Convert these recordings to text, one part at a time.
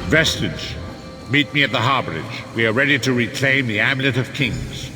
Vestige, meet me at the harborage. We are ready to reclaim the Amulet of Kings.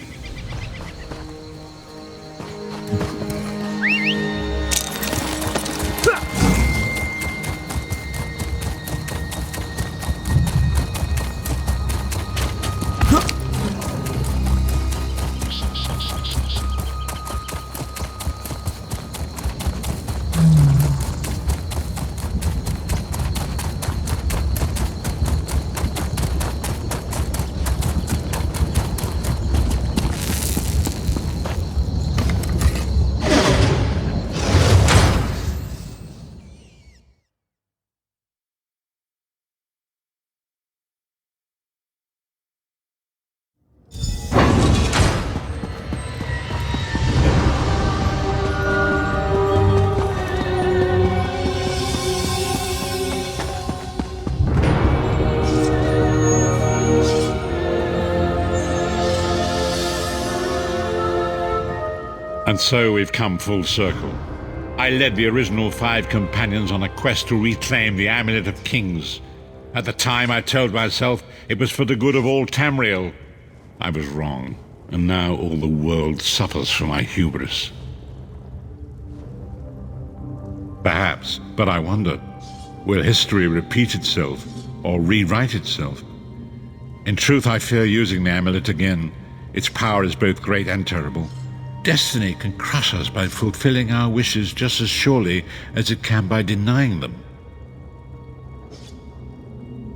And so we've come full circle. I led the original 5 companions on a quest to reclaim the Amulet of Kings. At the time, I told myself it was for the good of all Tamriel. I was wrong, and now all the world suffers from my hubris. Perhaps, but I wonder, will history repeat itself or rewrite itself? In truth, I fear using the amulet again. Its power is both great and terrible. Destiny can crush us by fulfilling our wishes just as surely as it can by denying them.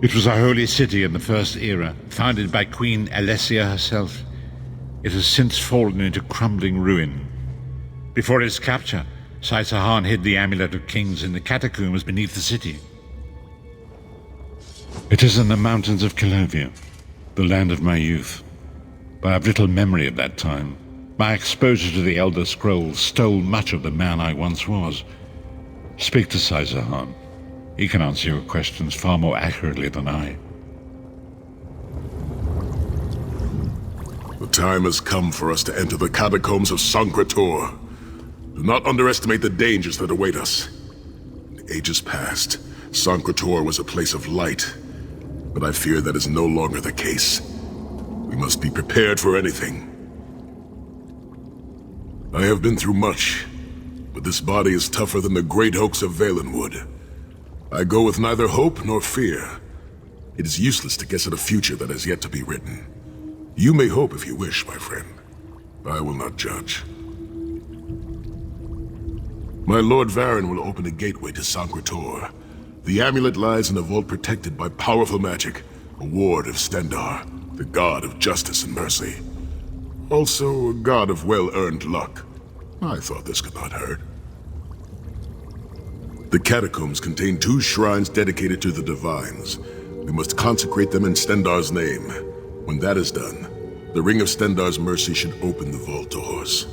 It was a holy city in the First Era, founded by Queen Alessia herself. It has since fallen into crumbling ruin. Before its capture, Saitahan hid the Amulet of Kings in the catacombs beneath the city. It is in the mountains of Calovia, the land of my youth. But I have little memory of that time. My exposure to the Elder Scrolls stole much of the man I once was. Speak to Saitahan. He can answer your questions far more accurately than I. The time has come for us to enter the catacombs of Sankr-Tора. Do not underestimate the dangers that await us. In ages past, Sankr-Tора was a place of light, but I fear that is no longer the case. We must be prepared for anything. I have been through much, but this body is tougher than the great oaks of Valenwood. I go with neither hope nor fear. It is useless to guess at a future that has yet to be written. You may hope if you wish, my friend. I will not judge. My Lord Varen will open a gateway to Sankr-Tора. The amulet lies in a vault protected by powerful magic, a ward of Stendarr, the god of justice and mercy. Also, a god of well-earned luck. I thought this could not hurt. The catacombs contain 2 shrines dedicated to the divines. We must consecrate them in Stendarr's name. When that is done, the Ring of Stendarr's mercy should open the vault doors.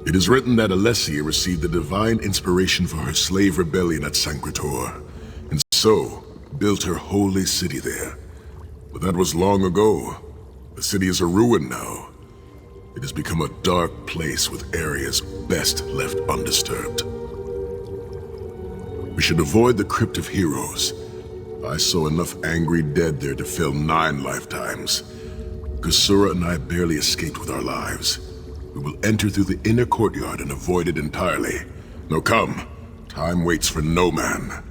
It is written that Alessia received the divine inspiration for her slave rebellion at Sankr-Tора, and so built her holy city there. But that was long ago. The city is a ruin now. It has become a dark place with areas best left undisturbed. We should avoid the Crypt of Heroes. I saw enough angry dead there to fill 9 lifetimes. Kusura and I barely escaped with our lives. We will enter through the inner courtyard and avoid it entirely. Now come, time waits for no man.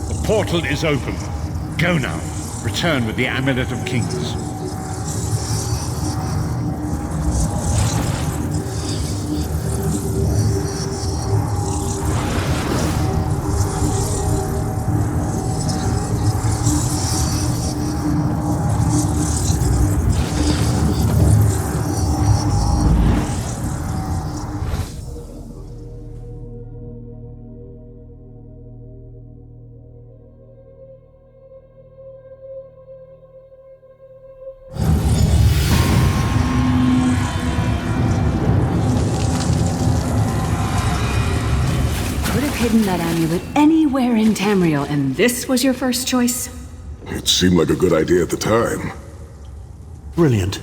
The portal is open. Go now. Return with the Amulet of Kings. Hidden that amulet anywhere in Tamriel, and this was your first choice? It seemed like a good idea at the time. Brilliant.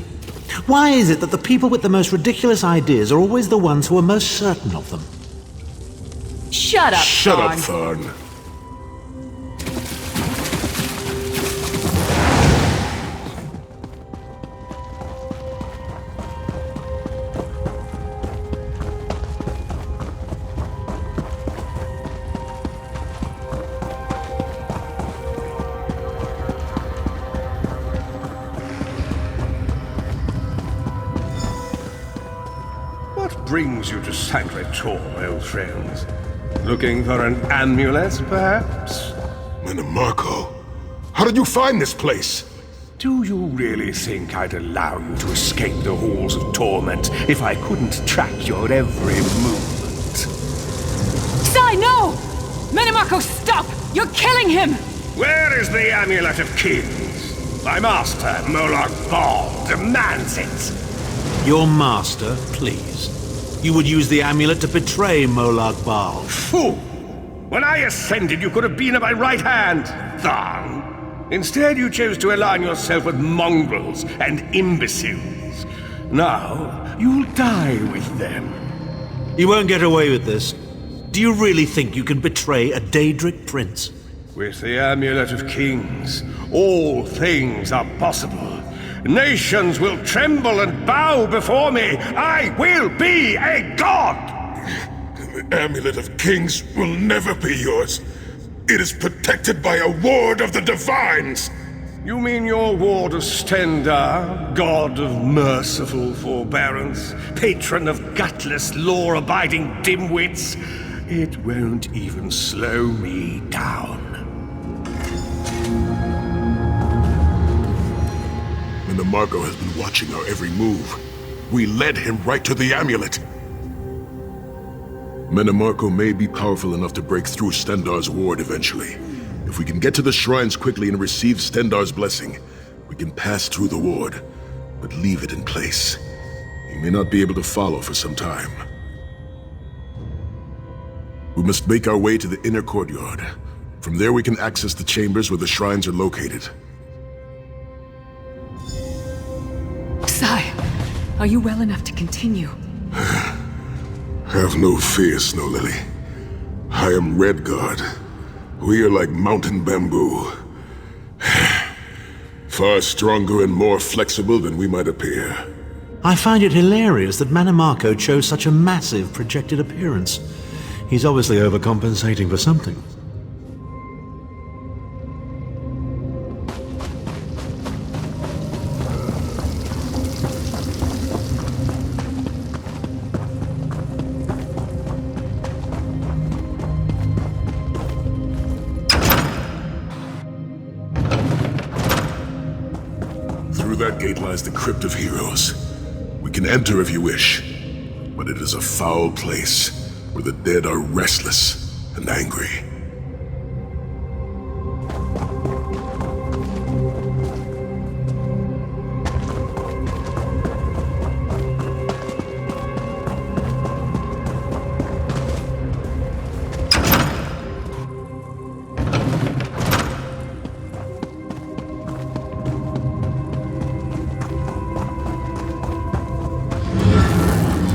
Why is it that the people with the most ridiculous ideas are always the ones who are most certain of them? Shut up, Shut up, Thorn. Tharn. What brings you to Sankr-Tора, old friends? Looking for an amulet, perhaps? Marco, how did you find this place? Do you really think I'd allow you to escape the halls of torment if I couldn't track your every movement? Sai, no! Minimarco, stop! You're killing him! Where is the Amulet of Kings? My master, Molag Bal, demands it. Your master, please. You would use the amulet to betray Molag Bal. Fool! When I ascended, you could have been at my right hand, Tharn. Instead, you chose to align yourself with mongrels and imbeciles. Now, you'll die with them. You won't get away with this. Do you really think you can betray a Daedric prince? With the Amulet of Kings, all things are possible. Nations will tremble and bow before me. I will be a god! The Amulet of Kings will never be yours. It is protected by a ward of the Divines. You mean your ward of Stendarr, god of merciful forbearance, patron of gutless, law-abiding dimwits? It won't even slow me down. Marco has been watching our every move. We led him right to the amulet. Menimarco may be powerful enough to break through Stendarr's ward eventually. If we can get to the shrines quickly and receive Stendarr's blessing, we can pass through the ward, but leave it in place. He may not be able to follow for some time. We must make our way to the inner courtyard. From there we can access the chambers where the shrines are located. Sai, are you well enough to continue? Have no fear, Snow Lily. I am Redguard. We are like mountain bamboo. Far stronger and more flexible than we might appear. I find it hilarious that Menimarco chose such a massive projected appearance. He's obviously overcompensating for something. That gate lies the Crypt of Heroes. We can enter if you wish, but it is a foul place where the dead are restless and angry.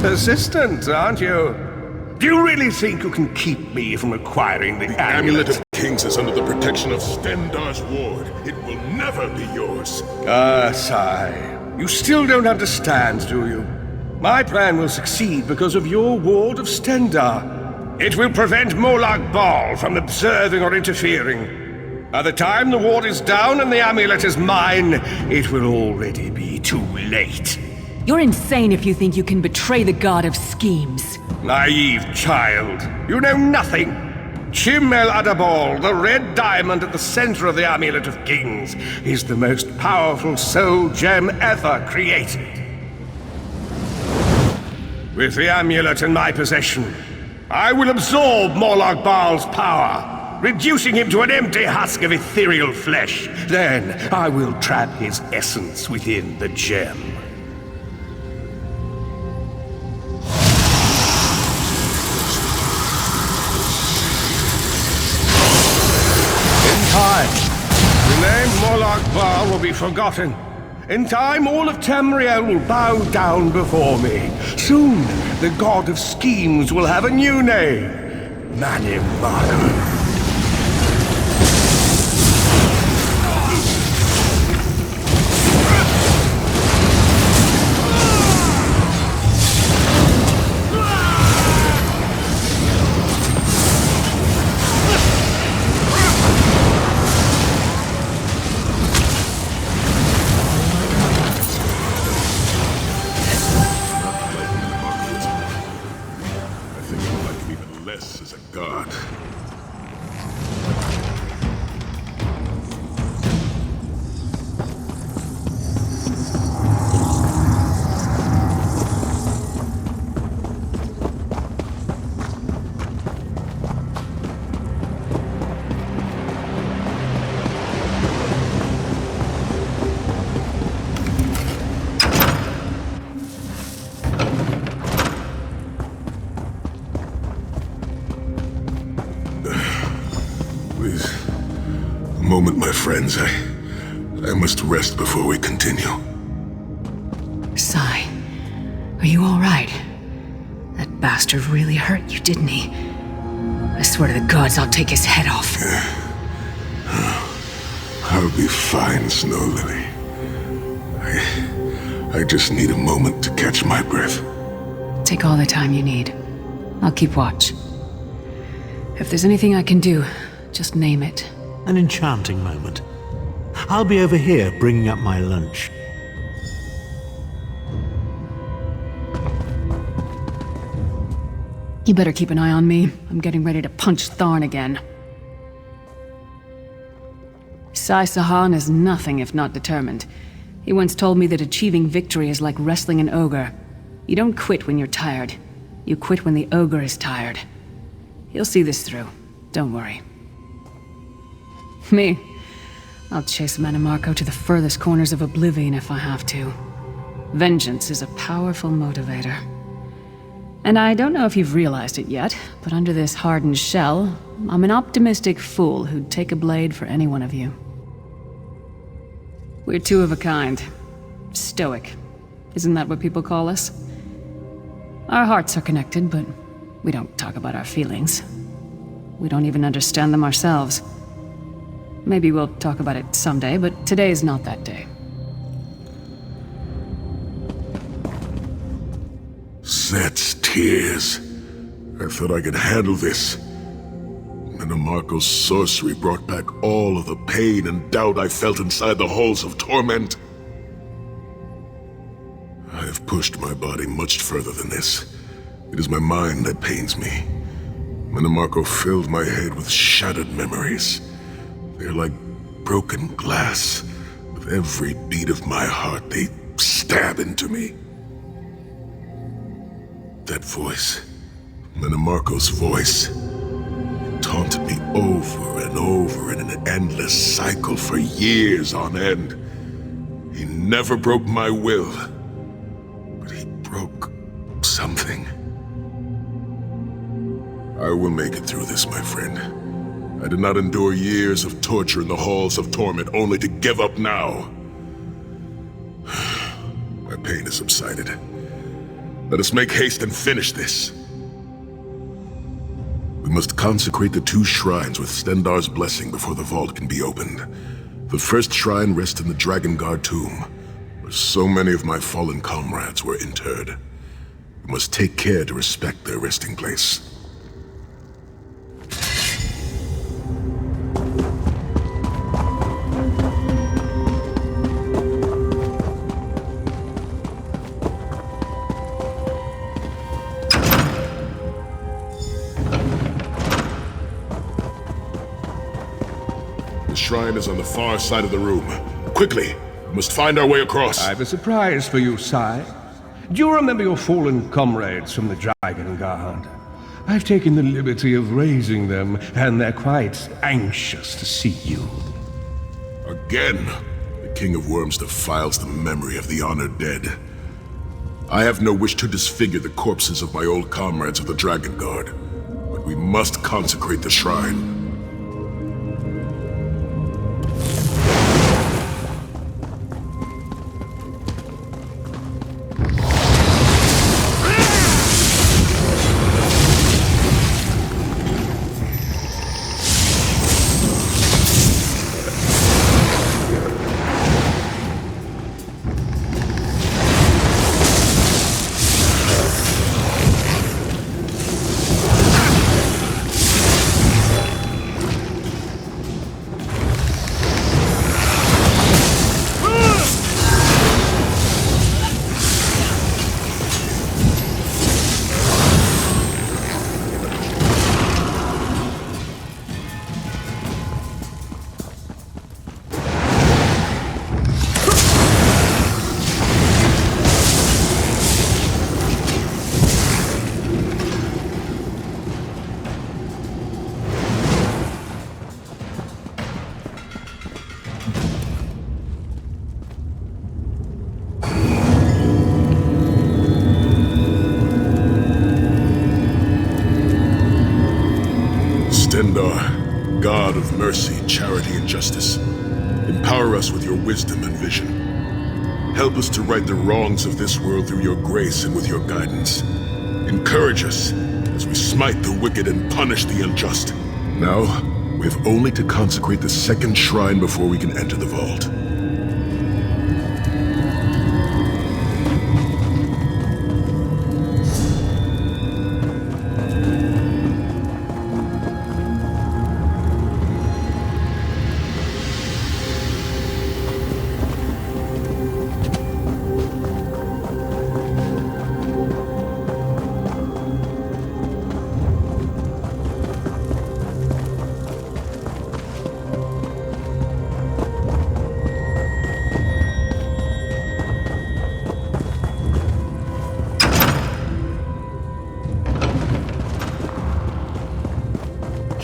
Persistent, aren't you? Do you really think you can keep me from acquiring the Amulet of Kings is under the protection of Stendarr's ward. It will never be yours. Ah, Sai. You still don't understand, do you? My plan will succeed because of your ward of Stendarr. It will prevent Molag Bal from observing or interfering. By the time the ward is down and the amulet is mine, it will already be too late. You're insane if you think you can betray the god of schemes. Naive child. You know nothing. Chim El Adabal, the red diamond at the center of the Amulet of Kings, is the most powerful soul gem ever created. With the amulet in my possession, I will absorb Molag Bal's power, reducing him to an empty husk of ethereal flesh. Then I will trap his essence within the gem. The name Molag Bal will be forgotten, In time, all of Tamriel will bow down before me. Soon, the god of schemes will have a new name. Manimaka. As a god. Please, a moment, my friends. I must rest before we continue. Sai, are you all right? That bastard really hurt you, didn't he? I swear to the gods, I'll take his head off. I'll be fine, Snow Lily. I just need a moment to catch my breath. Take all the time you need. I'll keep watch. If there's anything I can do, just name it. An enchanting moment. I'll be over here bringing up my lunch. You better keep an eye on me. I'm getting ready to punch Tharn again. Sai Sahan is nothing if not determined. He once told me that achieving victory is like wrestling an ogre. You don't quit when you're tired. You quit when the ogre is tired. He'll see this through. Don't worry. Me? I'll chase Manimarco to the furthest corners of oblivion if I have to. Vengeance is a powerful motivator. And I don't know if you've realized it yet, but under this hardened shell, I'm an optimistic fool who'd take a blade for any one of you. We're two of a kind. Stoic. Isn't that what people call us? Our hearts are connected, but we don't talk about our feelings. We don't even understand them ourselves. Maybe we'll talk about it someday, but today's not that day. Set's tears. I thought I could handle this. Manimarco's sorcery brought back all of the pain and doubt I felt inside the halls of torment. I have pushed my body much further than this. It is my mind that pains me. Manimarco filled my head with shattered memories. They're like broken glass. With every beat of my heart, they stab into me. That voice, Manimarco's voice, taunted me over and over in an endless cycle for years on end. He never broke my will, but he broke something. I will make it through this, my friend. I did not endure years of torture in the halls of torment only to give up now. My pain has subsided. Let us make haste and finish this. We must consecrate the two shrines with Stendarr's blessing before the vault can be opened. The first shrine rests in the Dragon Guard tomb, where so many of my fallen comrades were interred. We must take care to respect their resting place. The shrine is on the far side of the room. Quickly, we must find our way across. I have a surprise for you, Sai. Do you remember your fallen comrades from the Dragon Guard? I've taken the liberty of raising them, and they're quite anxious to see you. Again, the King of Worms defiles the memory of the honored dead. I have no wish to disfigure the corpses of my old comrades of the Dragon Guard, but we must consecrate the shrine. Empower us with your wisdom and vision. Help us to right the wrongs of this world through your grace and with your guidance. Encourage us as we smite the wicked and punish the unjust. Now, we have only to consecrate the second shrine before we can enter the vault.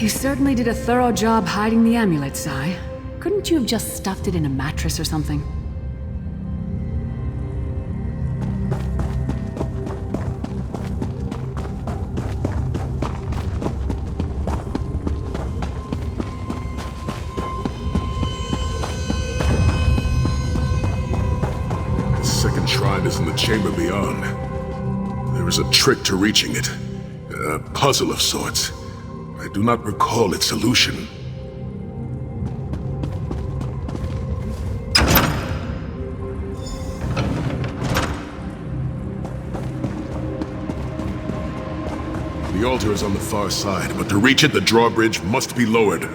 You certainly did a thorough job hiding the amulet, Sai. Couldn't you have just stuffed it in a mattress or something? The second shrine is in the chamber beyond. There is a trick to reaching it. A puzzle of sorts. I do not recall its solution. The altar is on the far side, but to reach it, the drawbridge must be lowered.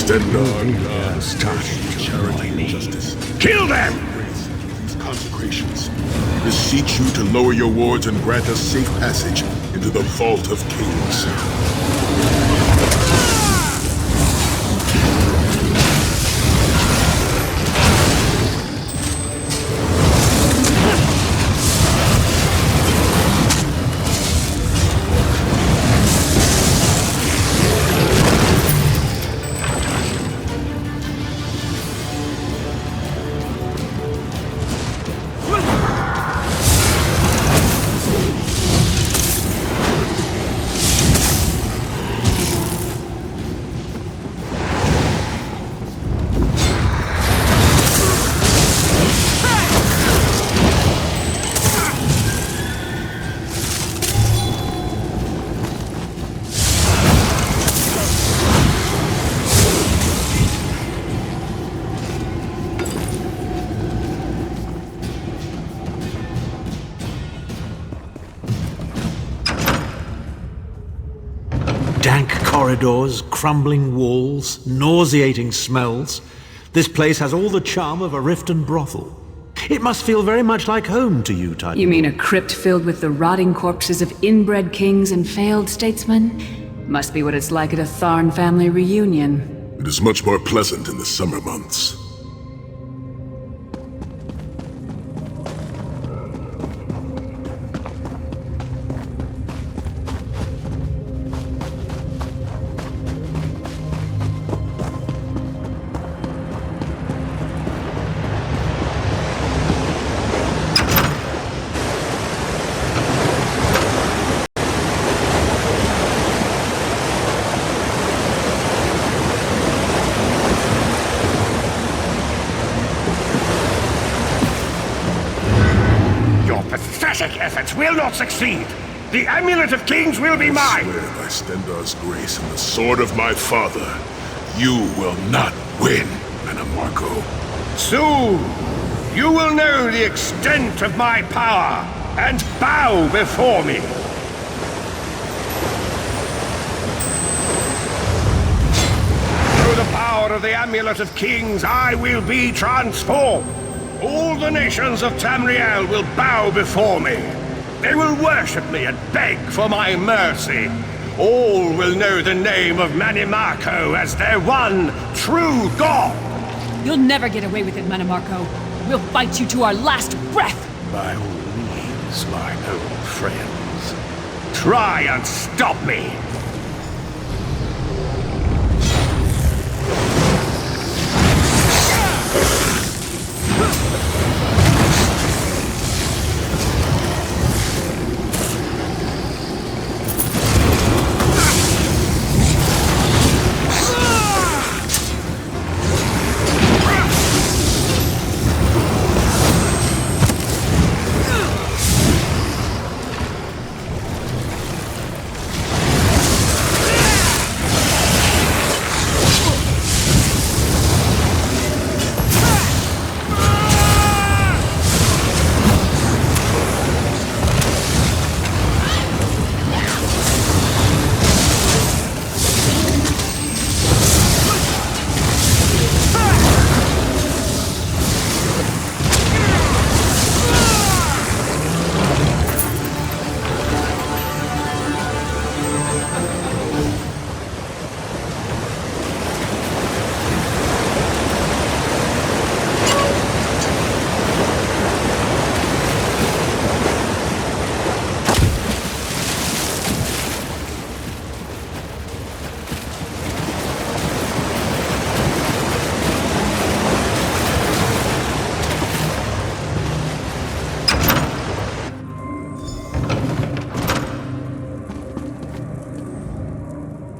Stendar, God, starting charity and justice. Kill them! These consecrations. Beseech you to lower your wards and grant us safe passage into the Vault of Kings. Dank corridors, crumbling walls, nauseating smells. This place has all the charm of a Riften brothel. It must feel very much like home to you, Titan. You mean a crypt filled with the rotting corpses of inbred kings and failed statesmen? Must be what it's like at a Tharn family reunion. It is much more pleasant in the summer months. Pathetic efforts will not succeed. The Amulet of Kings will be mine. I swear by Stendar's grace and the sword of my father, you will not win, Anamarco. Soon, you will know the extent of my power and bow before me. Through the power of the Amulet of Kings, I will be transformed. All the nations of Tamriel will bow before me. They will worship me and beg for my mercy. All will know the name of Manimarco as their one true god. You'll never get away with it, Manimarco. We'll fight you to our last breath. By all means, my old friends, try and stop me.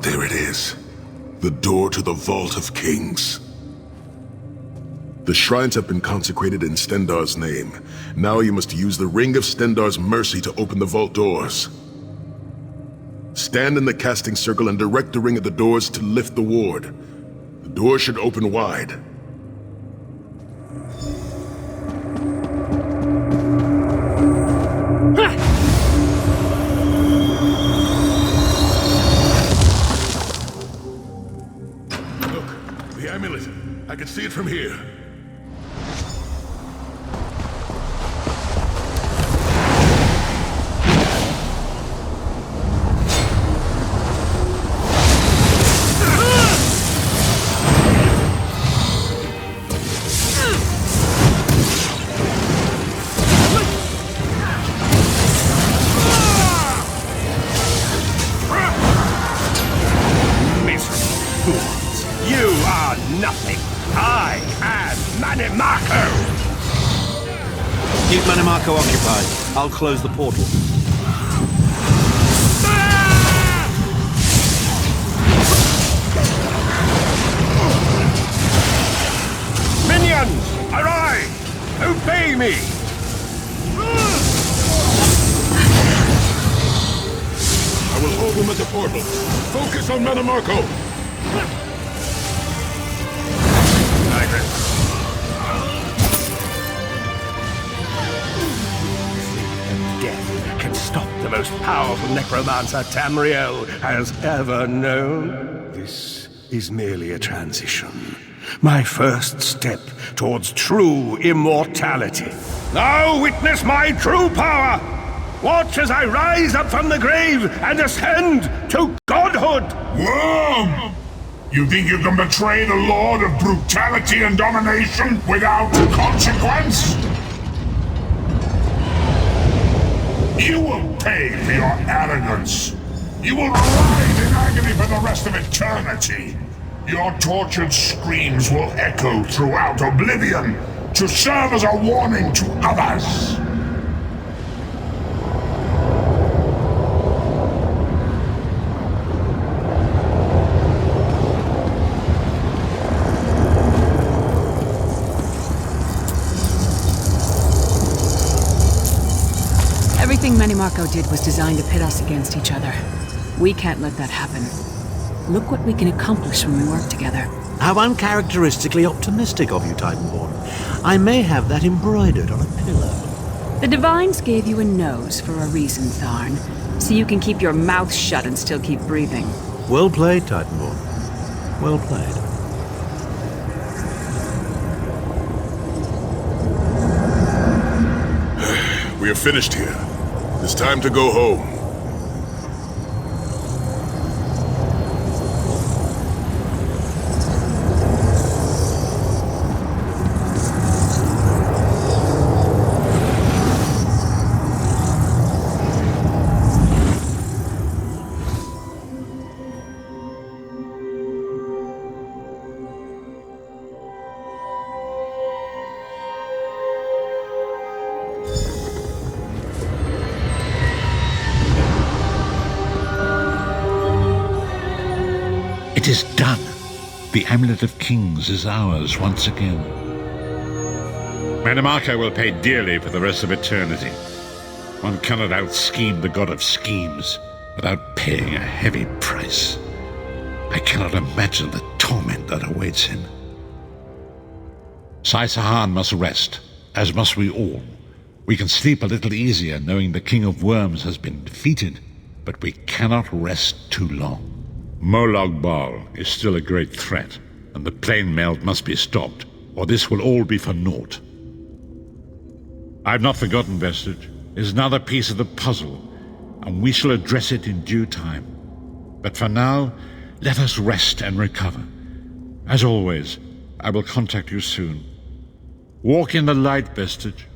There it is. The door to the Vault of Kings. The shrines have been consecrated in Stendar's name. Now you must use the Ring of Stendar's mercy to open the vault doors. Stand in the casting circle and direct the ring at the doors to lift the ward. The door should open wide. The amulet. I can see it from here. Nothing. I am Manimarco! Keep Manimarco occupied. I'll close the portal. Minions, arise! Obey me! I will hold him at the portal. Focus on Manimarco! Death can stop the most powerful necromancer Tamriel has ever known. This is merely a transition. My first step towards true immortality. Now witness my true power! Watch as I rise up from the grave and ascend to godhood! Worm! You think you can betray the Lord of Brutality and Domination without consequence? You will pay for your arrogance. You will writhe in agony for the rest of eternity. Your tortured screams will echo throughout oblivion to serve as a warning to others. Everything Manimarco did was designed to pit us against each other. We can't let that happen. Look what we can accomplish when we work together. How uncharacteristically optimistic of you, Titanborn. I may have that embroidered on a pillow. The Divines gave you a nose for a reason, Tharn. So you can keep your mouth shut and still keep breathing. Well played, Titanborn. Well played. We are finished here. It's time to go home. It is done. The Amulet of Kings is ours once again. Manimarco will pay dearly for the rest of eternity. One cannot out-scheme the god of schemes without paying a heavy price. I cannot imagine the torment that awaits him. Sai Sahan must rest, as must we all. We can sleep a little easier knowing the King of Worms has been defeated, but we cannot rest too long. Molag Bal is still a great threat, and the plane melt must be stopped, or this will all be for naught. I have not forgotten Vestige. It is another piece of the puzzle, and we shall address it in due time. But for now, let us rest and recover. As always, I will contact you soon. Walk in the light, Vestige.